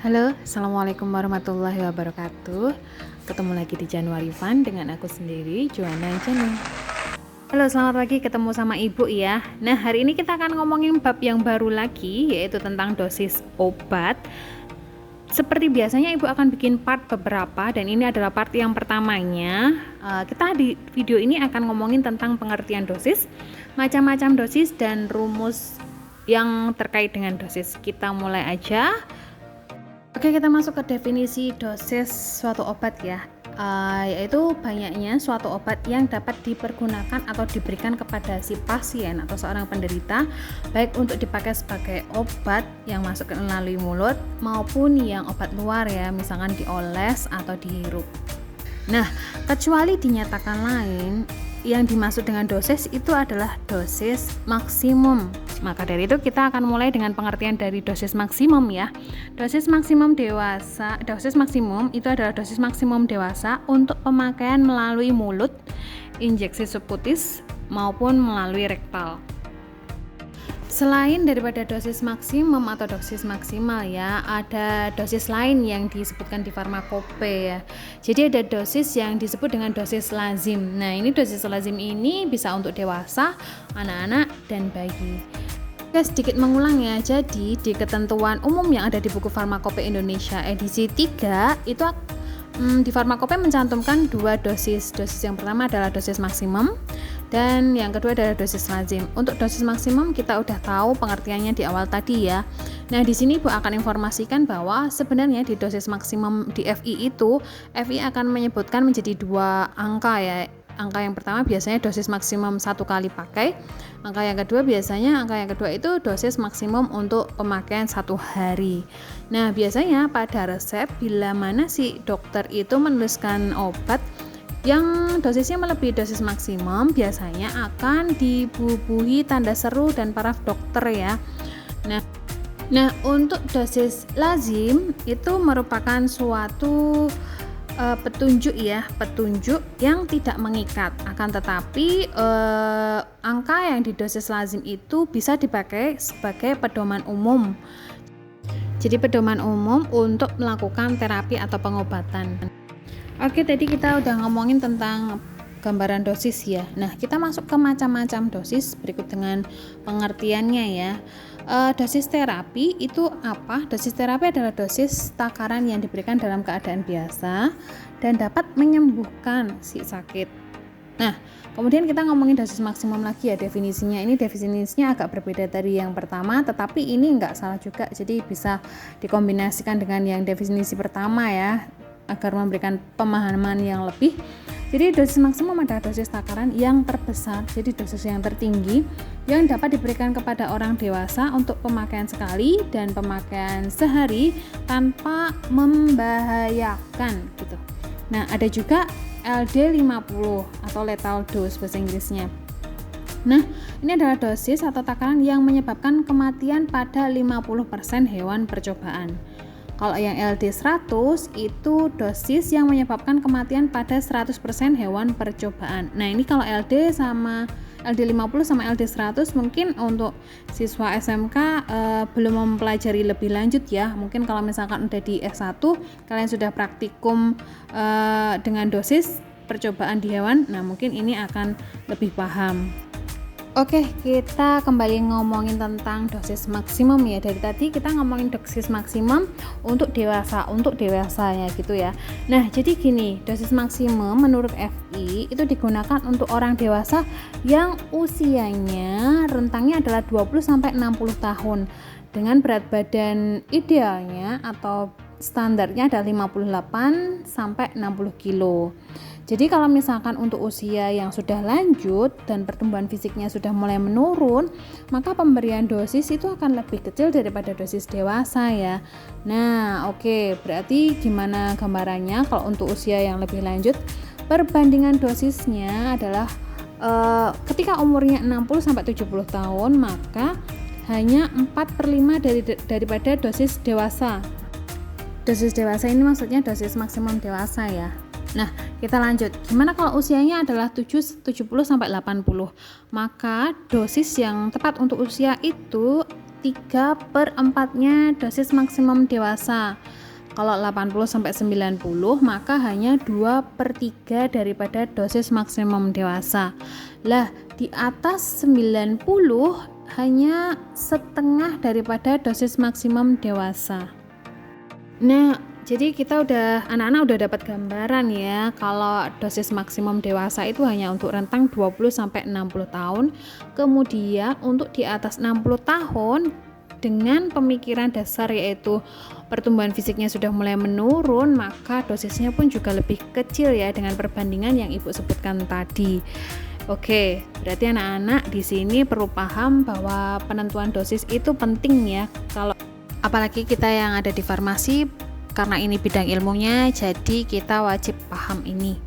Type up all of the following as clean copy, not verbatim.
Halo, Assalamualaikum warahmatullahi wabarakatuh. Ketemu lagi di Januari Fun dengan aku sendiri, Joanna Janu. Halo, selamat pagi, ketemu sama Ibu ya. Nah, hari ini kita akan ngomongin bab yang baru lagi, yaitu tentang dosis obat. Seperti biasanya Ibu akan bikin part beberapa, dan ini adalah part yang pertamanya. Kita di video ini akan ngomongin tentang pengertian dosis, macam-macam dosis, dan rumus yang terkait dengan dosis. Kita mulai aja. Oke, kita masuk ke definisi dosis suatu obat ya, yaitu banyaknya suatu obat yang dapat dipergunakan atau diberikan kepada si pasien atau seorang penderita, baik untuk dipakai sebagai obat yang masuk ke melalui mulut maupun yang obat luar ya, misalkan dioles atau dihirup. Nah, kecuali dinyatakan lain, yang dimaksud dengan dosis itu adalah dosis maksimum. Maka dari itu kita akan mulai dengan pengertian dari dosis maksimum ya. Dosis maksimum itu adalah dosis maksimum dewasa untuk pemakaian melalui mulut, injeksi subkutis maupun melalui rektal. Selain daripada dosis maksimum atau dosis maksimal ya, ada dosis lain yang disebutkan di farmakope ya. Jadi ada dosis yang disebut dengan dosis lazim. Nah, ini dosis lazim ini bisa untuk dewasa, anak-anak, dan bayi. Kita sedikit mengulang ya. Jadi di ketentuan umum yang ada di buku Farmakope Indonesia edisi 3 itu di Farmakope mencantumkan dua dosis. Dosis yang pertama adalah dosis maksimum dan yang kedua adalah dosis lazim. Untuk dosis maksimum kita udah tahu pengertiannya di awal tadi ya. Nah, di sini Bu akan informasikan bahwa sebenarnya di dosis maksimum di FI itu, FI akan menyebutkan menjadi dua angka ya. Angka yang pertama biasanya dosis maksimum 1 kali pakai. Angka yang kedua itu dosis maksimum untuk pemakaian 1 hari. Nah, biasanya pada resep bila mana si dokter itu menuliskan obat yang dosisnya melebihi dosis maksimum, biasanya akan dibubuhi tanda seru dan paraf dokter ya. Nah, untuk dosis lazim itu merupakan suatu petunjuk yang tidak mengikat. Akan tetapi angka yang di dosis lazim itu bisa dipakai sebagai pedoman umum. Jadi pedoman umum untuk melakukan terapi atau pengobatan. Oke, tadi kita udah ngomongin tentang gambaran dosis ya. Nah, kita masuk ke macam-macam dosis berikut dengan pengertiannya ya. Dosis terapi itu apa? Dosis terapi adalah dosis takaran yang diberikan dalam keadaan biasa dan dapat menyembuhkan si sakit. Nah, kemudian kita ngomongin dosis maksimum lagi ya definisinya. Ini definisinya agak berbeda dari yang pertama, tetapi ini nggak salah juga. Jadi bisa dikombinasikan dengan yang definisi pertama ya, agar memberikan pemahaman yang lebih. Jadi dosis maksimum adalah dosis takaran yang terbesar, jadi dosis yang tertinggi yang dapat diberikan kepada orang dewasa untuk pemakaian sekali dan pemakaian sehari tanpa membahayakan gitu. Nah, ada juga LD50 atau lethal dose bahasa Inggrisnya. Nah, ini adalah dosis atau takaran yang menyebabkan kematian pada 50% hewan percobaan. Kalau yang LD100 itu dosis yang menyebabkan kematian pada 100% hewan percobaan. Nah, ini kalau LD50 sama LD100 mungkin untuk siswa SMK belum mempelajari lebih lanjut ya. Mungkin kalau misalkan udah di S1 kalian sudah praktikum dengan dosis percobaan di hewan, nah mungkin ini akan lebih paham. Oke, kita kembali ngomongin tentang dosis maksimum ya. Dari tadi kita ngomongin dosis maksimum untuk dewasa ya gitu ya. Nah, jadi gini, dosis maksimum menurut FI itu digunakan untuk orang dewasa yang usianya rentangnya adalah 20-60 tahun dengan berat badan idealnya atau standarnya adalah 58-60 kilo. Jadi kalau misalkan untuk usia yang sudah lanjut dan pertumbuhan fisiknya sudah mulai menurun, maka pemberian dosis itu akan lebih kecil daripada dosis dewasa ya. Nah, oke, berarti gimana gambarannya kalau untuk usia yang lebih lanjut? Perbandingan dosisnya adalah ketika umurnya 60-70 tahun, maka hanya 4/5 daripada dosis dewasa. Dosis dewasa ini maksudnya dosis maksimum dewasa ya. Nah, kita lanjut. Gimana kalau usianya adalah 70-80? Maka dosis yang tepat untuk usia itu 3/4-nya dosis maksimum dewasa. Kalau 80-90 maka hanya 2/3 daripada dosis maksimum dewasa. Lah, di atas 90 hanya setengah daripada dosis maksimum dewasa. Nah, jadi anak-anak udah dapat gambaran ya kalau dosis maksimum dewasa itu hanya untuk rentang 20-60 tahun. Kemudian untuk di atas 60 tahun dengan pemikiran dasar yaitu pertumbuhan fisiknya sudah mulai menurun, maka dosisnya pun juga lebih kecil ya dengan perbandingan yang Ibu sebutkan tadi. Oke, berarti anak-anak di sini perlu paham bahwa penentuan dosis itu penting ya. Kalau apalagi kita yang ada di farmasi, karena ini bidang ilmunya, jadi kita wajib paham ini.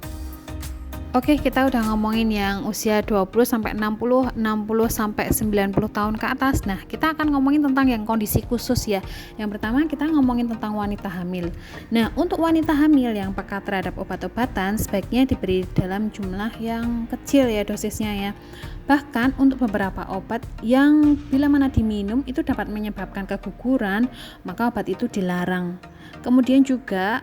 Oke, kita udah ngomongin yang usia 20-60, 60-90 tahun ke atas. Nah, kita akan ngomongin tentang yang kondisi khusus ya. Yang pertama kita ngomongin tentang wanita hamil. Nah, untuk wanita hamil yang peka terhadap obat-obatan sebaiknya diberi dalam jumlah yang kecil ya dosisnya ya. Bahkan untuk beberapa obat yang bila mana diminum itu dapat menyebabkan keguguran, maka obat itu dilarang. Kemudian juga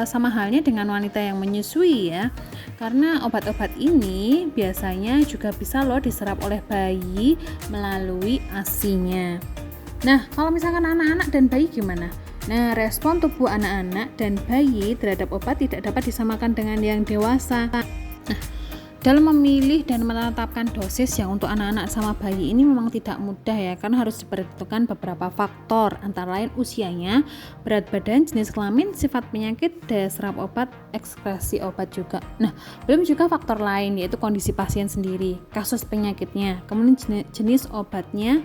sama halnya dengan wanita yang menyusui ya, karena obat-obat ini biasanya juga bisa loh diserap oleh bayi melalui ASI-nya. Nah, kalau misalkan anak-anak dan bayi gimana? Nah, respon tubuh anak-anak dan bayi terhadap obat tidak dapat disamakan dengan yang dewasa. Nah, dalam memilih dan menetapkan dosis yang untuk anak-anak sama bayi ini memang tidak mudah ya, karena harus diperhitungkan beberapa faktor, antara lain usianya, berat badan, jenis kelamin, sifat penyakit, daya serap obat, ekspresi obat juga. Nah, belum juga faktor lain yaitu kondisi pasien sendiri, kasus penyakitnya, kemudian jenis obatnya,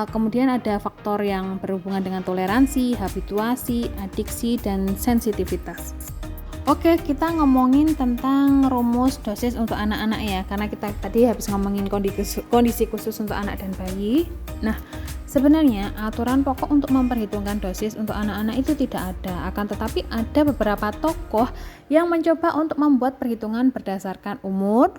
kemudian ada faktor yang berhubungan dengan toleransi, habituasi, adiksi, dan sensitivitas. Oke, kita ngomongin tentang rumus dosis untuk anak-anak ya, karena kita tadi habis ngomongin kondisi khusus untuk anak dan bayi. Nah, sebenarnya aturan pokok untuk memperhitungkan dosis untuk anak-anak itu tidak ada, akan tetapi ada beberapa tokoh yang mencoba untuk membuat perhitungan berdasarkan umur,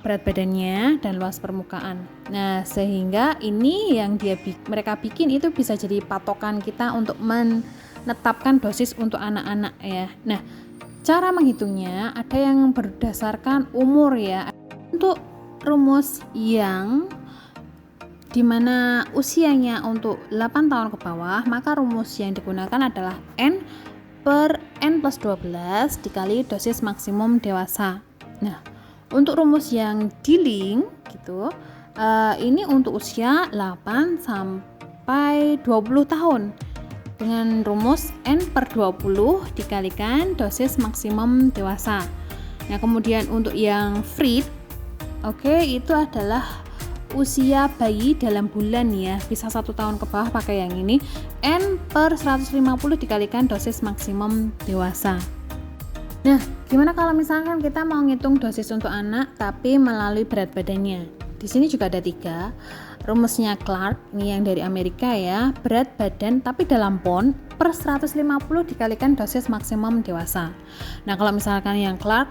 berat badannya, dan luas permukaan. Nah, sehingga ini yang mereka bikin itu bisa jadi patokan kita untuk menetapkan dosis untuk anak-anak ya. Nah, cara menghitungnya ada yang berdasarkan umur ya. Untuk rumus yang dimana usianya untuk 8 tahun ke bawah, maka rumus yang digunakan adalah N/N+12 dikali dosis maksimum dewasa. Nah, untuk rumus yang dealing gitu, ini untuk usia 8 sampai 20 tahun. Dengan rumus N/20 dikalikan dosis maksimum dewasa. Nah, kemudian untuk yang Fried, itu adalah usia bayi dalam bulan ya, bisa 1 tahun ke bawah pakai yang ini, N/150 dikalikan dosis maksimum dewasa. Nah, gimana kalau misalkan kita mau ngitung dosis untuk anak tapi melalui berat badannya? Di sini juga ada 3. Rumusnya Clark, ini yang dari Amerika ya, berat badan tapi dalam pound per 150 dikalikan dosis maksimum dewasa. Nah, kalau misalkan yang Clark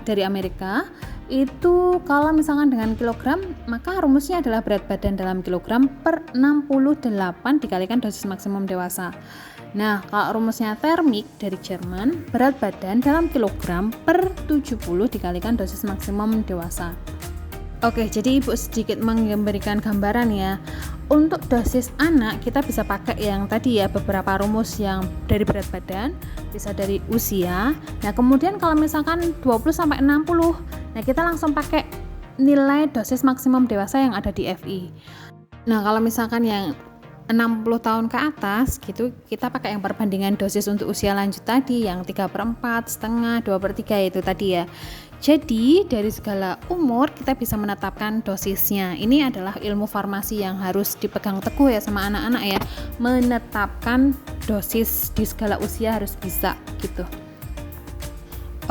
dari Amerika, itu kalau misalkan dengan kilogram, maka rumusnya adalah berat badan dalam kilogram per 68 dikalikan dosis maksimum dewasa. Nah, kalau rumusnya Thermik dari Jerman, berat badan dalam kilogram per 70 dikalikan dosis maksimum dewasa. Oke, jadi Ibu sedikit memberikan gambaran ya. Untuk dosis anak kita bisa pakai yang tadi ya, beberapa rumus yang dari berat badan, bisa dari usia. Nah, kemudian kalau misalkan 20-60, nah kita langsung pakai nilai dosis maksimum dewasa yang ada di FI. Nah, kalau misalkan yang 60 tahun ke atas gitu, kita pakai yang perbandingan dosis untuk usia lanjut tadi yang 3/4, setengah, 2/3 itu tadi ya. Jadi dari segala umur kita bisa menetapkan dosisnya. Ini adalah ilmu farmasi yang harus dipegang teguh ya sama anak-anak ya. Menetapkan dosis di segala usia harus bisa gitu.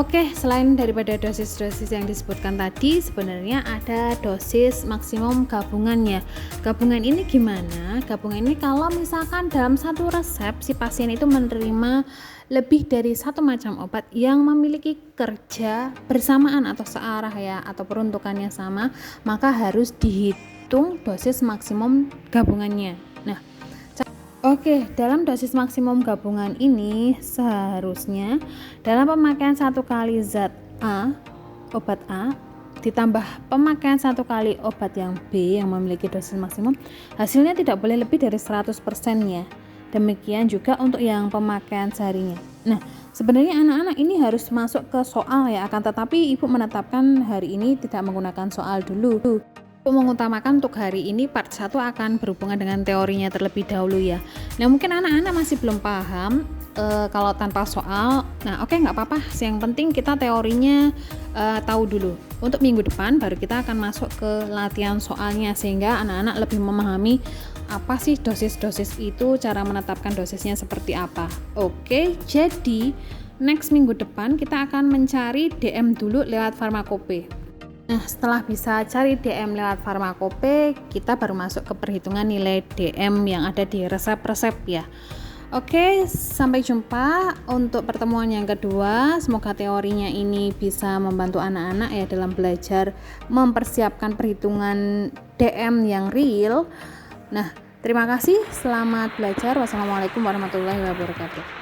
Oke, selain daripada dosis-dosis yang disebutkan tadi, sebenarnya ada dosis maksimum gabungannya. Gabungan ini gimana? Gabungan ini kalau misalkan dalam satu resep si pasien itu menerima lebih dari satu macam obat yang memiliki kerja bersamaan atau searah ya, atau peruntukannya sama, maka harus dihitung menghitung dosis maksimum gabungannya. Nah, oke, dalam dosis maksimum gabungan ini seharusnya dalam pemakaian 1 kali zat A, obat A, ditambah pemakaian 1 kali obat yang B yang memiliki dosis maksimum, hasilnya tidak boleh lebih dari 100% ya. Demikian juga untuk yang pemakaian seharinya. Nah, sebenarnya anak-anak ini harus masuk ke soal ya, akan tetapi Ibu menetapkan hari ini tidak menggunakan soal dulu. Ibu mengutamakan untuk hari ini part 1 akan berhubungan dengan teorinya terlebih dahulu ya. Nah, mungkin anak-anak masih belum paham kalau tanpa soal. Nah, oke, nggak apa-apa. Yang penting kita teorinya tahu dulu. Untuk minggu depan baru kita akan masuk ke latihan soalnya, sehingga anak-anak lebih memahami apa sih dosis-dosis itu, cara menetapkan dosisnya seperti apa. Oke, jadi next minggu depan kita akan mencari DM dulu lewat farmakope. Nah, setelah bisa cari DM lewat farmakope, kita baru masuk ke perhitungan nilai DM yang ada di resep-resep ya. Oke, sampai jumpa untuk pertemuan yang kedua. Semoga teorinya ini bisa membantu anak-anak ya dalam belajar mempersiapkan perhitungan DM yang real. Nah, terima kasih. Selamat belajar. Wassalamualaikum warahmatullahi wabarakatuh.